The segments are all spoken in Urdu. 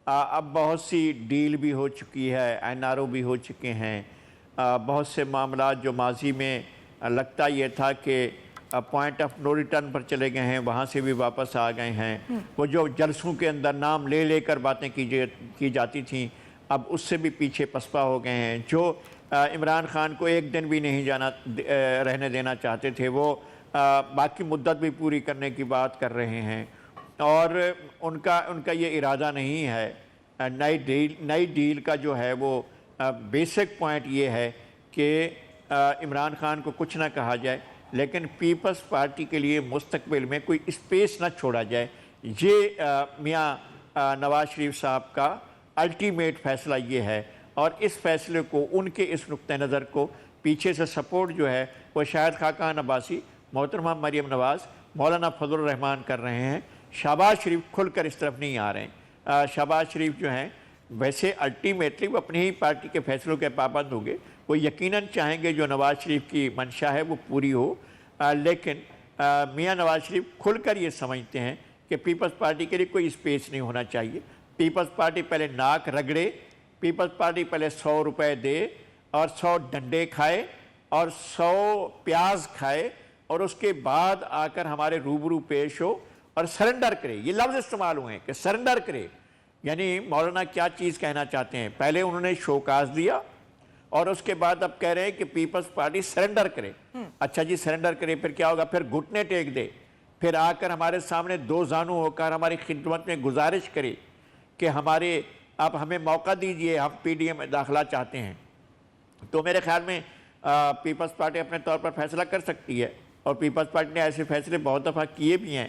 اب بہت سی ڈیل بھی ہو چکی ہے، NRO بھی ہو چکے ہیں، بہت سے معاملات جو ماضی میں لگتا یہ تھا کہ پوائنٹ آف نو ریٹرن پر چلے گئے ہیں، وہاں سے بھی واپس آ گئے ہیں۔ وہ جو جلسوں کے اندر نام لے لے کر باتیں کی جاتی تھیں، اب اس سے بھی پیچھے پسپا ہو گئے ہیں۔ جو عمران خان کو ایک دن بھی نہیں رہنے دینا چاہتے تھے، وہ باقی مدت بھی پوری کرنے کی بات کر رہے ہیں، اور ان کا یہ ارادہ نہیں ہے۔ نئی ڈیل کا جو ہے وہ بیسک پوائنٹ یہ ہے کہ عمران خان کو کچھ نہ کہا جائے، لیکن پیپلز پارٹی کے لیے مستقبل میں کوئی اسپیس نہ چھوڑا جائے۔ یہ میاں نواز شریف صاحب کا الٹیمیٹ فیصلہ یہ ہے، اور اس فیصلے کو، ان کے اس نقطہ نظر کو پیچھے سے سپورٹ جو ہے وہ شاہد خاقان عباسی، محترمہ مریم نواز، مولانا فضل الرحمان کر رہے ہیں۔ شہباز شریف کھل کر اس طرف نہیں آ رہے ہیں۔ شہباز شریف جو ہیں ویسے الٹیمیٹلی وہ اپنی ہی پارٹی کے فیصلوں کے پابند ہوں گے، وہ یقیناً چاہیں گے جو نواز شریف کی منشا ہے وہ پوری ہو، لیکن میاں نواز شریف کھل کر یہ سمجھتے ہیں کہ پیپلز پارٹی کے لیے کوئی اسپیس نہیں ہونا چاہیے۔ پیپلز پارٹی پہلے ناک رگڑے، پیپلز پارٹی پہلے 100 روپے دے اور 100 ڈنڈے کھائے اور 100 پیاز کھائے، اور اس کے بعد آ کر ہمارے روبرو پیش ہو اور سرنڈر کرے۔ یہ لفظ استعمال ہوئے ہیں کہ سرنڈر کرے، یعنی مولانا کیا چیز کہنا چاہتے ہیں؟ پہلے انہوں نے شوکاز دیا اور اس کے بعد اب کہہ رہے ہیں کہ پیپلز پارٹی سرنڈر کرے۔ اچھا جی، سرنڈر کرے، پھر کیا ہوگا؟ پھر گھٹنے ٹیک دے، پھر آ کر ہمارے سامنے دو زانو ہو کر ہماری خدمت میں گزارش کرے کہ آپ ہمیں موقع دیجئے، ہم PDM میں داخلہ چاہتے ہیں۔ تو میرے خیال میں پیپلز پارٹی اپنے طور پر فیصلہ کر سکتی ہے، اور پیپلز پارٹی نے ایسے فیصلے بہت دفعہ کیے بھی ہیں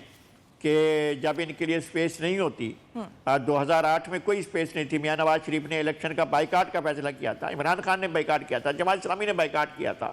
کہ جب ان کے لیے اسپیس نہیں ہوتی۔ 2008 میں کوئی اسپیس نہیں تھی، میاں نواز شریف نے الیکشن کا بائیکاٹ کا فیصلہ کیا تھا، عمران خان نے بائیکاٹ کیا تھا، جماعت اسلامی نے بائیکاٹ کیا تھا،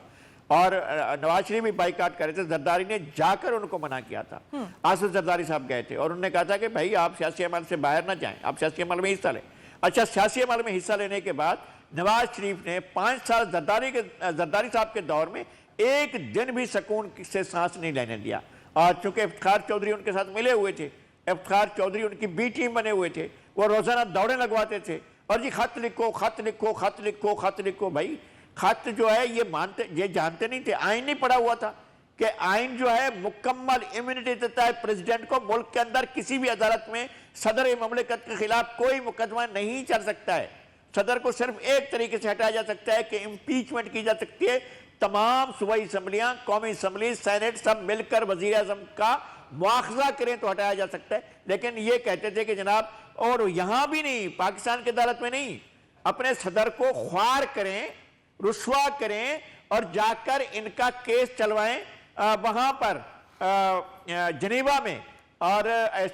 اور نواز شریف بھی بائیکاٹ کر رہے تھے۔ زرداری نے جا کر ان کو منع کیا تھا۔ آصف زرداری صاحب گئے تھے اور انہوں نے کہا تھا کہ بھائی آپ سیاسی عمل سے باہر نہ جائیں، آپ سیاسی عمل میں حصہ لیں۔ اچھا، سیاسی عمل میں حصہ لینے کے بعد نواز شریف نے 5 سال زرداری صاحب کے دور میں ایک دن بھی سکون سے سانس نہیں لینے دیا، اور چونکہ افتخار چودھری ان کے ساتھ ملے ہوئے تھے، افتخار چودھری ان کی بی ٹیم بنے ہوئے تھے، وہ روزانہ دوڑیں لگواتے تھے، اور جی خط لکھو، خط لکھو، خط لکھو، خط لکھو۔ بھائی خط جو ہے یہ جانتے نہیں تھے، آئین نہیں پڑھا ہوا تھا کہ آئین جو ہے مکمل امیونٹی دیتا ہے پریزیڈنٹ کو، ملک کے اندر کسی بھی عدالت میں صدر مملکت کے خلاف کوئی مقدمہ نہیں چل سکتا ہے۔ صدر کو صرف ایک طریقے سے ہٹایا جا سکتا ہے کہ امپیچمنٹ کی جا سکتی ہے۔ تمام صوبائی اسمبلیاں، قومی اسمبلی، سینٹ سب مل کر وزیر اعظم کا مواخذہ کریں تو ہٹایا جا سکتا ہے، لیکن یہ کہتے تھے کہ جناب، اور یہاں بھی نہیں، پاکستان کی عدالت میں نہیں، اپنے صدر کو خوار کریں، رسوا کریں، اور جا کر ان کا کیس چلوائیں وہاں پر جنیوا میں اور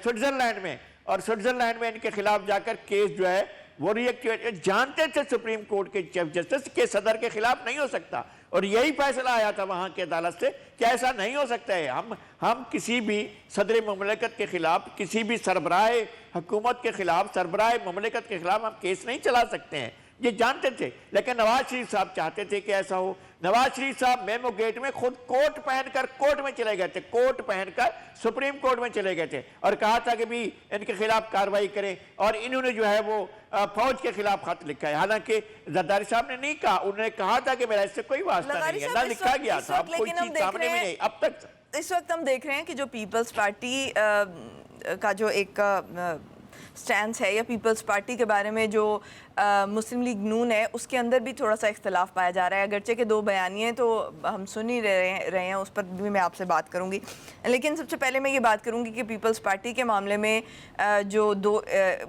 سوئٹزرلینڈ میں، اور سوئٹزرلینڈ میں ان کے خلاف جا کر کیس جو ہے وہ ریئیکٹیویٹ۔ جانتے تھے سپریم کورٹ کے چیف جسٹس کے صدر کے خلاف نہیں ہو سکتا، اور یہی فیصلہ آیا تھا وہاں کی عدالت سے کہ ایسا نہیں ہو سکتا ہے۔ ہم کسی بھی صدر مملکت کے خلاف، کسی بھی سربراہ حکومت کے خلاف، سربراہ مملکت کے خلاف ہم کیس نہیں چلا سکتے ہیں، یہ جانتے تھے، لیکن نواز شریف صاحب چاہتے تھے کہ ایسا ہو۔ نواز شریف صاحب میمو گیٹ میں خود کوٹ پہن کر کورٹ میں چلے گئے تھے، کوٹ پہن کر سپریم کورٹ میں چلے گئے تھے، اور کہا تھا کہ بھی ان کے خلاف کارروائی کریں، اور انہوں نے جو ہے وہ فوج کے خلاف خط لکھا ہے۔ حالانکہ زرداری صاحب نے نہیں کہا، انہوں نے کہا تھا کہ میرا اس سے کوئی واسطہ نہیں ہے، نہ لکھا گیا تھا، اب کوئی چیز سامنے میں نہیں اب تک۔ اس وقت ہم دیکھ رہے ہیں کہ جو پیپلز پارٹی کا جو ایک سٹینس ہے، یا پیپلز پارٹی کے بارے میں جو مسلم لیگ نون ہے، اس کے اندر بھی تھوڑا سا اختلاف پایا جا رہا ہے، اگرچہ کہ 2 بیانیے تو ہم سن ہی رہے ہیں، اس پر بھی میں آپ سے بات کروں گی، لیکن سب سے پہلے میں یہ بات کروں گی کہ پیپلز پارٹی کے معاملے میں جو 2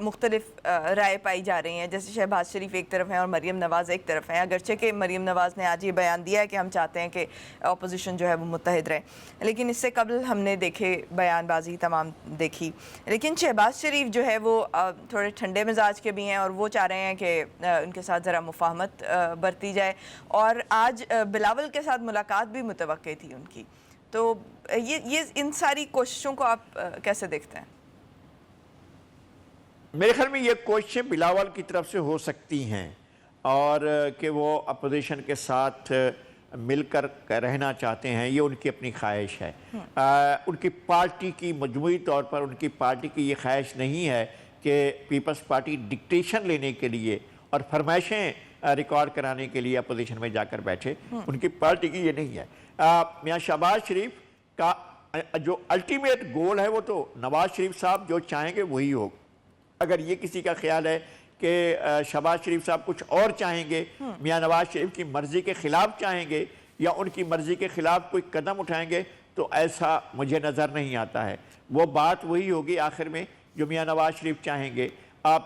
مختلف رائے پائی جا رہی ہیں، جیسے شہباز شریف ایک طرف ہیں اور مریم نواز ایک طرف ہیں، اگرچہ کہ مریم نواز نے آج یہ بیان دیا ہے کہ ہم چاہتے ہیں کہ اپوزیشن جو ہے وہ متحد رہے، لیکن اس سے قبل ہم نے دیکھے بیان بازی تمام دیکھی، لیکن شہباز شریف جو ہے وہ تھوڑے ٹھنڈے مزاج کے بھی ہیں، اور وہ چاہ رہے ہیں کہ ان کے ساتھ ذرا مفاہمت برتی جائے، اور آج بلاول کے ساتھ ملاقات بھی متوقع تھی ان کی، تو یہ ان ساری کوششوں کو آپ کیسے دیکھتے ہیں؟ میرے خیال میں یہ کوششیں بلاول کی طرف سے ہو سکتی ہیں، اور کہ وہ اپوزیشن کے ساتھ مل کر رہنا چاہتے ہیں، یہ ان کی اپنی خواہش ہے۔ ان کی پارٹی کی مجموعی طور پر ان کی پارٹی کی یہ خواہش نہیں ہے کہ پیپلز پارٹی ڈکٹیشن لینے کے لیے اور فرمائشیں ریکارڈ کرانے کے لیے اپوزیشن میں جا کر بیٹھے. ان کی پارٹی کی یہ نہیں ہے. میاں شہباز شریف کا جو الٹیمیٹ گول ہے وہ تو نواز شریف صاحب جو چاہیں گے وہی ہو. اگر یہ کسی کا خیال ہے کہ شہباز شریف صاحب کچھ اور چاہیں گے, میاں نواز شریف کی مرضی کے خلاف چاہیں گے یا ان کی مرضی کے خلاف کوئی قدم اٹھائیں گے, تو ایسا مجھے نظر نہیں آتا ہے. وہ بات وہی ہوگی آخر میں جو میاں نواز شریف چاہیں گے.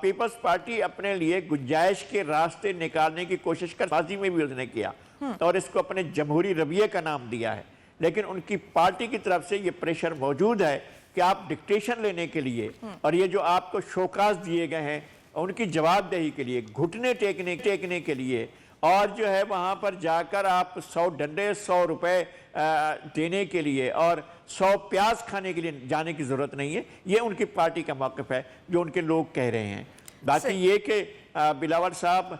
پیپلز پارٹی اپنے لیے گنجائش کے راستے نکالنے کی کوشش کر بازی میں بھی اس نے کیا اور اس کو اپنے جمہوری رویے کا نام دیا ہے, لیکن ان کی پارٹی کی طرف سے یہ پریشر موجود ہے کہ آپ ڈکٹیشن لینے کے لیے اور یہ جو آپ کو شوکاز دیے گئے ہیں ان کی جواب دہی کے لیے, گھٹنے ٹیکنے کے لیے, اور جو ہے وہاں پر جا کر آپ 100 ڈنڈے 100 روپے دینے کے لیے اور 100 پیاز کھانے کے لیے جانے کی ضرورت نہیں ہے. یہ ان کی پارٹی کا موقف ہے جو ان کے لوگ کہہ رہے ہیں. باقی یہ کہ بلاول صاحب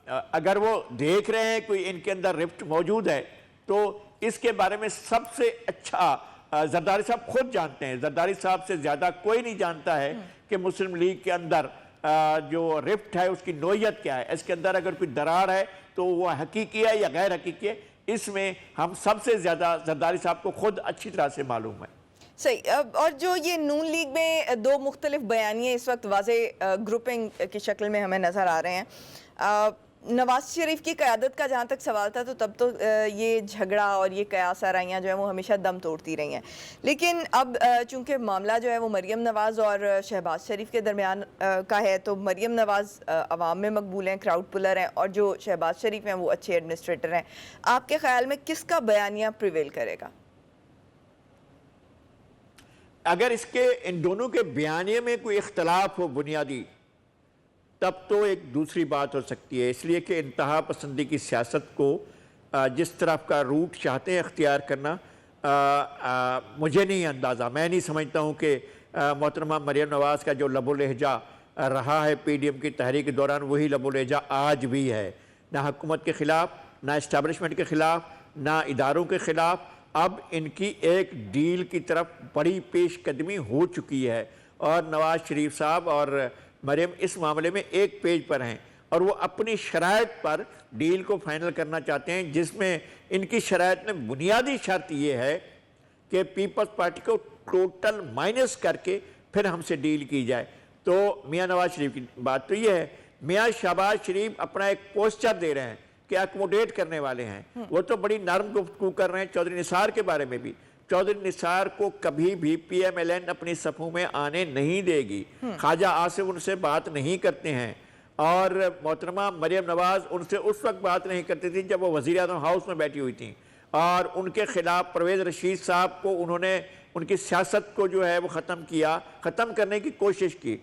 اگر وہ دیکھ رہے ہیں کوئی ان کے اندر رفٹ موجود ہے تو اس کے بارے میں سب سے اچھا زرداری صاحب خود جانتے ہیں. زرداری صاحب سے زیادہ کوئی نہیں جانتا ہے کہ مسلم لیگ کے اندر جو رفٹ ہے اس کی نوعیت کیا ہے, اس کے اندر اگر کوئی درار ہے تو وہ حقیقی ہے یا غیر حقیقی ہے. اس میں ہم سب سے زیادہ زرداری صاحب کو خود اچھی طرح سے معلوم ہے. صحیح. اور جو یہ نون لیگ میں دو مختلف بیانیے اس وقت واضح گروپنگ کی شکل میں ہمیں نظر آ رہے ہیں. نواز شریف کی قیادت کا جہاں تک سوال تھا تو تب تو یہ جھگڑا اور یہ قیاس آرائیاں جو ہیں وہ ہمیشہ دم توڑتی رہی ہیں, لیکن اب چونکہ معاملہ جو ہے وہ مریم نواز اور شہباز شریف کے درمیان کا ہے, تو مریم نواز عوام میں مقبول ہیں, کراؤڈ پلر ہیں, اور جو شہباز شریف ہیں وہ اچھے ایڈمنسٹریٹر ہیں. آپ کے خیال میں کس کا بیانیہ پریویل کرے گا؟ اگر اس کے ان دونوں کے بیانیے میں کوئی اختلاف ہو بنیادی تب تو ایک دوسری بات ہو سکتی ہے, اس لیے کہ انتہا پسندی کی سیاست کو جس طرف کا روٹ چاہتے ہیں اختیار کرنا مجھے نہیں اندازہ. میں نہیں سمجھتا ہوں کہ محترمہ مریم نواز کا جو لب و لہجہ رہا ہے پی ڈی ایم کی تحریک کے دوران وہی لب و لہجہ آج بھی ہے, نہ حکومت کے خلاف, نہ اسٹیبلشمنٹ کے خلاف, نہ اداروں کے خلاف. اب ان کی ایک ڈیل کی طرف بڑی پیش قدمی ہو چکی ہے اور نواز شریف صاحب اور مریم اس معاملے میں ایک پیج پر ہیں اور وہ اپنی شرائط پر ڈیل کو فائنل کرنا چاہتے ہیں, جس میں ان کی شرائط میں بنیادی شرط یہ ہے کہ پیپلز پارٹی کو ٹوٹل مائنس کر کے پھر ہم سے ڈیل کی جائے. تو میاں نواز شریف کی بات تو یہ ہے, میاں شہباز شریف اپنا ایک پوسچر دے رہے ہیں کہ ایکوموڈیٹ کرنے والے ہیں. وہ تو بڑی نرم گفتگو کر رہے ہیں چودھری نثار کے بارے میں بھی. چودھری نثار کو کبھی بھی پی ایم ایل این اپنی صفوں میں آنے نہیں دے گی. خواجہ آصف ان سے بات نہیں کرتے ہیں اور محترمہ مریم نواز ان سے اس وقت بات نہیں کرتی تھی جب وہ وزیر اعظم ہاؤس میں بیٹھی ہوئی تھیں, اور ان کے خلاف پرویز رشید صاحب کو انہوں نے ان کی سیاست کو جو ہے وہ ختم کرنے کی کوشش کی.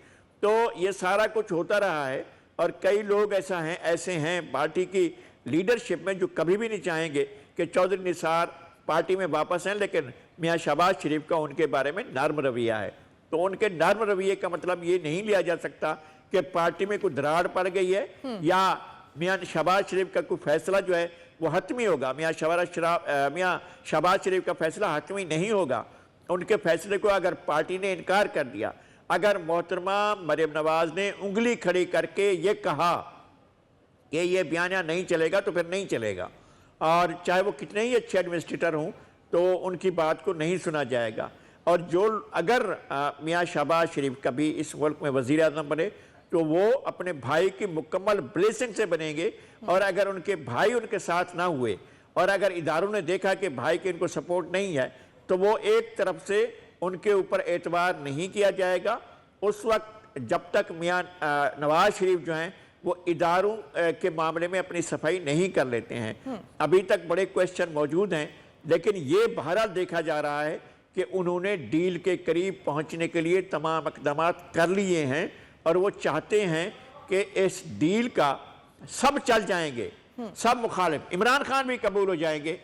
تو یہ سارا کچھ ہوتا رہا ہے اور کئی لوگ ایسے ہیں پارٹی کی لیڈرشپ میں جو کبھی بھی نہیں چاہیں گے کہ چودھری نثار پارٹی میں واپس ہیں, لیکن میاں شہباز شریف کا ان کے بارے میں نرم رویہ ہے. تو ان کے نرم رویے کا مطلب یہ نہیں لیا جا سکتا کہ پارٹی میں کوئی دراڑ پڑ گئی ہے یا میاں شہباز شریف کا کوئی فیصلہ جو ہے وہ حتمی ہوگا. میاں شہباز شریف کا فیصلہ حتمی نہیں ہوگا. ان کے فیصلے کو اگر پارٹی نے انکار کر دیا, اگر محترمہ مریم نواز نے انگلی کھڑی کر کے یہ کہا کہ یہ بیانیہ نہیں چلے گا تو پھر نہیں چلے گا, اور چاہے وہ کتنے ہی اچھے ایڈمنسٹریٹر ہوں تو ان کی بات کو نہیں سنا جائے گا. اور اگر میاں شہباز شریف کبھی اس ملک میں وزیر اعظم بنے تو وہ اپنے بھائی کی مکمل بلیسنگ سے بنیں گے, اور اگر ان کے بھائی ان کے ساتھ نہ ہوئے اور اگر اداروں نے دیکھا کہ بھائی کے ان کو سپورٹ نہیں ہے تو وہ ایک طرف سے ان کے اوپر اعتبار نہیں کیا جائے گا اس وقت جب تک میاں نواز شریف جو ہیں وہ اداروں کے معاملے میں اپنی صفائی نہیں کر لیتے ہیں. ابھی تک بڑے کویسچن موجود ہیں, لیکن یہ بہرحال دیکھا جا رہا ہے کہ انہوں نے ڈیل کے قریب پہنچنے کے لیے تمام اقدامات کر لیے ہیں اور وہ چاہتے ہیں کہ اس ڈیل کا سب چل جائیں گے, سب مخالف, عمران خان بھی قبول ہو جائیں گے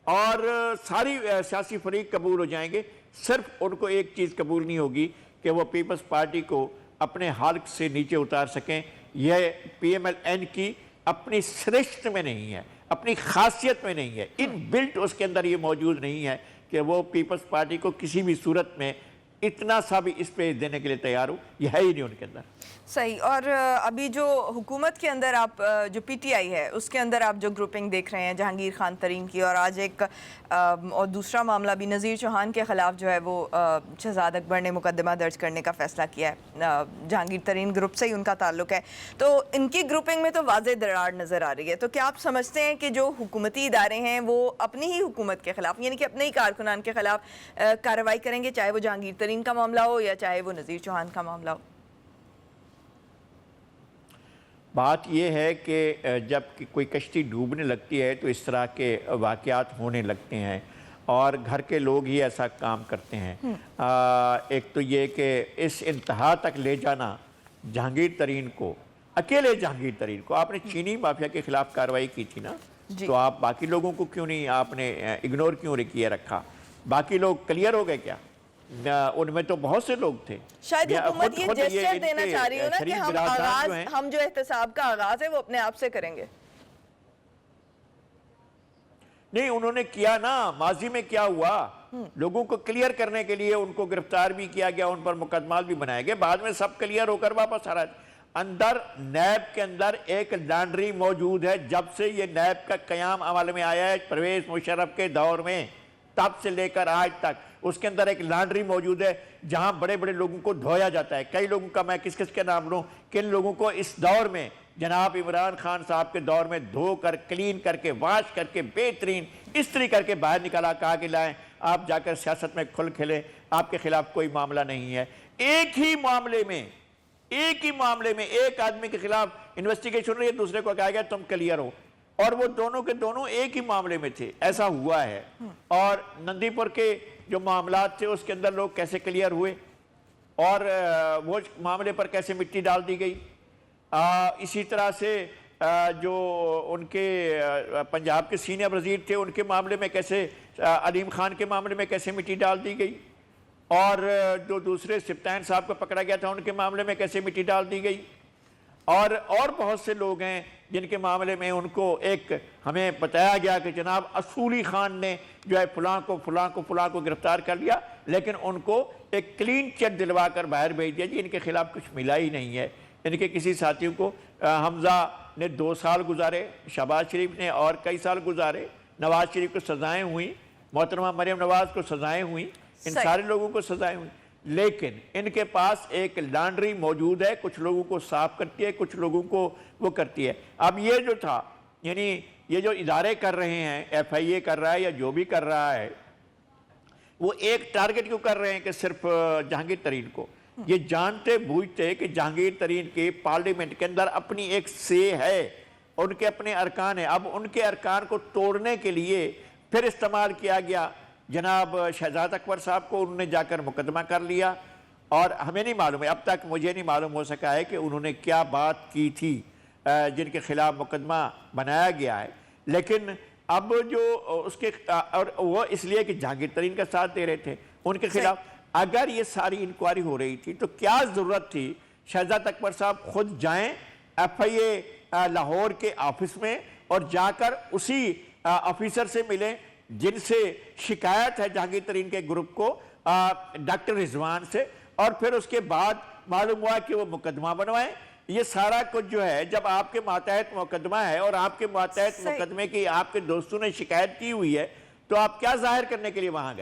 اور ساری سیاسی فریق قبول ہو جائیں گے. صرف ان کو ایک چیز قبول نہیں ہوگی کہ وہ پیپلز پارٹی کو اپنے حلق سے نیچے اتار سکیں. یہ پی ایم ایل این کی اپنی سرشت میں نہیں ہے, اپنی خاصیت میں نہیں ہے, ان بلٹ اس کے اندر یہ موجود نہیں ہے کہ وہ پیپلز پارٹی کو کسی بھی صورت میں اتنا سا بھی اس پہ دینے کے لیے تیار ہو، یہ ہے ہی نہیں ان کے اندر۔ صحیح۔ اور ابھی جو حکومت کے اندر آپ جو پی ٹی آئی ہے اس کے اندر آپ جو گروپنگ دیکھ رہے ہیں جہانگیر خان ترین کی، اور آج ایک اور دوسرا معاملہ بھی نذیر چوہان کے خلاف جو ہے وہ شہزاد اکبر نے مقدمہ درج کرنے کا فیصلہ کیا ہے، جہانگیر ترین گروپ سے ہی ان کا تعلق ہے، تو ان کی گروپنگ میں تو واضح دراڑ نظر آ رہی ہے۔ تو کیا آپ سمجھتے ہیں کہ جو حکومتی ادارے ہیں وہ اپنی ہی حکومت کے خلاف، یعنی کہ اپنے ہی کارکنان کے خلاف کارروائی کریں گے، چاہے وہ جہانگیر ترین کا معاملہ ہو یا چاہے وہ نذیر چوہان کا معاملہ ہو؟ بات یہ ہے کہ جب کوئی کشتی ڈوبنے لگتی ہے تو اس طرح کے واقعات ہونے لگتے ہیں، اور گھر کے لوگ ہی ایسا کام کرتے ہیں۔ ایک تو یہ کہ اس انتہا تک لے جانا جہانگیر ترین کو، اکیلے جہانگیر ترین کو، آپ نے چینی مافیا کے خلاف کارروائی کی تھی نا، تو آپ باقی لوگوں کو کیوں نہیں، آپ نے اگنور کیوں کیے رکھا؟ باقی لوگ کلیئر ہو گئے کیا؟ ان میں تو بہت سے لوگ تھے۔ شاید حکومت یہ جیسچر دینا چاہ رہی ہو نا کہ ہم جو احتساب کا آغاز ہے وہ اپنے آپ سے کریں گے۔ نہیں، انہوں نے کیا نا، ماضی میں کیا ہوا، لوگوں کو کلیئر کرنے کے لیے ان کو گرفتار بھی کیا گیا، ان پر مقدمات بھی بنائے گئے، بعد میں سب کلیئر ہو کر واپس آ رہا ہے۔ اندر نیب کے اندر ایک لانڈری موجود ہے، جب سے یہ نیب کا قیام عمل میں آیا ہے پرویز مشرف کے دور میں، تب سے لے کر آج تک اس کے اندر ایک لانڈری موجود ہے جہاں بڑے بڑے لوگوں کو دھویا جاتا ہے۔ کئی لوگوں کا میں کس کس کے نام لوں، کن لوگوں کو اس دور میں جناب عمران خان صاحب کے دور میں دھو کر، کلین کر کے، واش کر کے، بہترین استری کر کے باہر نکالا، کہا کہ لائیں آپ جا کر سیاست میں کھل کھلیں، آپ کے خلاف کوئی معاملہ نہیں ہے۔ ایک ہی معاملے میں ایک آدمی کے خلاف انویسٹیگیشن ہو رہی ہے، دوسرے کو کہا گیا تم کلیئر ہو، اور وہ دونوں کے دونوں ایک ہی معاملے میں تھے، ایسا ہوا ہے۔ اور نندی پور کے جو معاملات تھے اس کے اندر لوگ کیسے کلیئر ہوئے، اور وہ معاملے پر کیسے مٹی ڈال دی گئی۔ اسی طرح سے جو ان کے پنجاب کے سینئر وزیر تھے ان کے معاملے میں کیسے، علیم خان کے معاملے میں کیسے مٹی ڈال دی گئی، اور جو دوسرے سبطین صاحب کو پکڑا گیا تھا ان کے معاملے میں کیسے مٹی ڈال دی گئی، اور بہت سے لوگ ہیں جن کے معاملے میں ان کو ایک ہمیں بتایا گیا کہ جناب اصولی خان نے جو ہے فلاں کو گرفتار کر لیا، لیکن ان کو ایک کلین چٹ دلوا کر باہر بھیج دیا، جی ان کے خلاف کچھ ملا ہی نہیں ہے۔ ان کے کسی ساتھیوں کو، حمزہ نے 2 سال گزارے، شہباز شریف نے اور کئی سال گزارے، نواز شریف کو سزائیں ہوئیں، محترمہ مریم نواز کو سزائیں ہوئیں، ان سارے لوگوں کو سزائیں ہوئیں، لیکن ان کے پاس ایک لانڈری موجود ہے، کچھ لوگوں کو صاف کرتی ہے، کچھ لوگوں کو وہ کرتی ہے۔ اب یہ جو تھا، یعنی یہ جو ادارے کر رہے ہیں، ایف آئی اے کر رہا ہے یا جو بھی کر رہا ہے، وہ ایک ٹارگٹ کیوں کر رہے ہیں کہ صرف جہانگیر ترین کو؟ یہ جانتے بوجھتے کہ جہانگیر ترین کے پارلیمنٹ کے اندر اپنی ایک سے ہے، ان کے اپنے ارکان ہیں، اب ان کے ارکان کو توڑنے کے لیے پھر استعمال کیا گیا۔ جناب شہزاد اکبر صاحب کو انہوں نے جا کر مقدمہ کر لیا، اور ہمیں نہیں معلوم ہے، اب تک مجھے نہیں معلوم ہو سکا ہے کہ انہوں نے کیا بات کی تھی جن کے خلاف مقدمہ بنایا گیا ہے، لیکن اب جو اس کے، اور وہ اس لیے کہ جہانگیر ترین کا ساتھ دے رہے تھے ان کے خلاف، اگر یہ ساری انکوائری ہو رہی تھی تو کیا ضرورت تھی شہزاد اکبر صاحب خود جائیں ایف آئی اے لاہور کے آفس میں، اور جا کر اسی آفیسر سے ملیں جن سے شکایت ہے جہانگیر ترین کے گروپ کو، ڈاکٹر رضوان سے، اور پھر اس کے بعد معلوم ہوا کہ وہ مقدمہ بنوائیں۔ یہ سارا کچھ جو ہے، جب آپ کے ماتحت مقدمہ ہے اور آپ کے ماتحت مقدمے کی آپ کے دوستوں نے شکایت کی ہوئی ہے، تو آپ کیا ظاہر کرنے کے لیے وہاں گئے؟